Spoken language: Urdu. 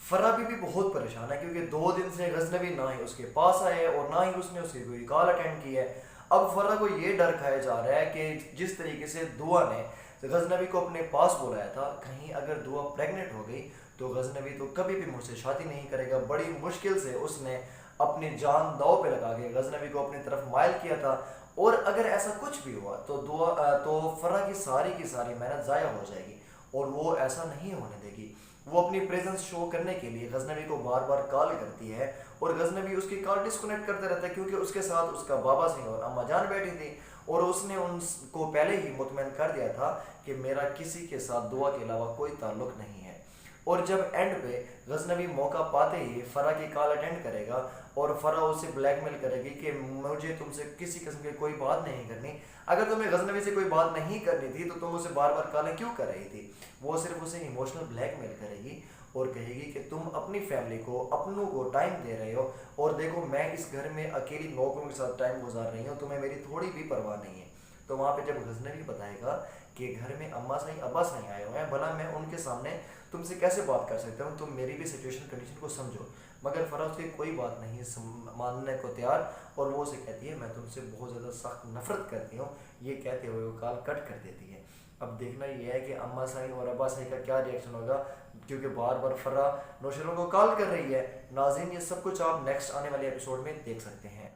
فرا بھی بہت پریشان ہے کیونکہ 2 دن سے غزنوی نہ ہی اس کے پاس آئے اور نہ ہی اس نے اس کی کوئی کال اٹینڈ کی ہے۔ اب فرا کو یہ ڈر کھایا جا رہا ہے کہ جس طریقے سے دعا نے غزنوی کو اپنے پاس بلایا تھا، کہیں اگر دعا پریگننٹ ہو گئی تو غزنوی تو کبھی بھی مجھ سے شادی نہیں کرے گا۔ بڑی مشکل سے اس نے اپنی جان داؤ پہ لگا کے غزنوی کو اپنی طرف مائل کیا تھا، اور اگر ایسا کچھ بھی ہوا تو تو فرا کی ساری محنت ضائع ہو جائے گی، اور وہ ایسا نہیں ہونے دے گی۔ وہ اپنی پریزنس شو کرنے کے لیے غزنوی کو بار بار کال کرتی ہے، اور غزنوی اس کی کال ڈسکنیکٹ کرتا رہتا ہے کیونکہ اس کے ساتھ اس کا بابا سنگھ اور اماں جان بیٹھی تھی، اور اس نے ان کو پہلے ہی مطمئن کر دیا تھا کہ میرا کسی کے ساتھ دعا کے علاوہ کوئی تعلق نہیں ہے۔ اور جب اینڈ پہ غزنوی موقع پاتے ہی فرا کی کال اٹینڈ کرے گا، اور فرا اسے بلیک میل کرے گی کہ مجھے تم سے کسی قسم کی کوئی بات نہیں کرنی، اگر تمہیں غزنوی سے کوئی بات نہیں کرنی تھی تو تم اسے بار بار کالیں کیوں کر رہی تھی؟ وہ صرف اسے ایموشنل بلیک میل کرے گی اور کہے گی کہ تم اپنی فیملی کو، اپنوں کو ٹائم دے رہے ہو، اور دیکھو میں اس گھر میں اکیلی نوکروں کے ساتھ ٹائم گزار رہی ہوں، تمہیں میری تھوڑی بھی پرواہ نہیں ہے۔ تو وہاں پہ جب غزنوی بتائے گا کہ گھر میں اماں سائیں ابا سائیں آئے ہوئے ہیں، بھلا میں ان کے سامنے تم سے کیسے بات کر سکتا ہوں، تم میری بھی سچویشن کنڈیشن کو سمجھو۔ مگر فرا اس کی کوئی بات نہیں ماننے کو تیار، اور وہ اسے کہتی ہے میں تم سے بہت زیادہ سخت نفرت کرتی ہوں، یہ کہتے ہوئے وہ کال کٹ کر دیتی ہے۔ اب دیکھنا یہ ہے کہ اماں سائیں اور ابا سائیں کا کیا ریئیکشن ہوگا، کیونکہ بار بار فرا نوشیروں کو کال کر رہی ہے۔ ناظرین یہ سب کچھ آپ نیکسٹ آنے والے ایپیسوڈ میں دیکھ سکتے ہیں۔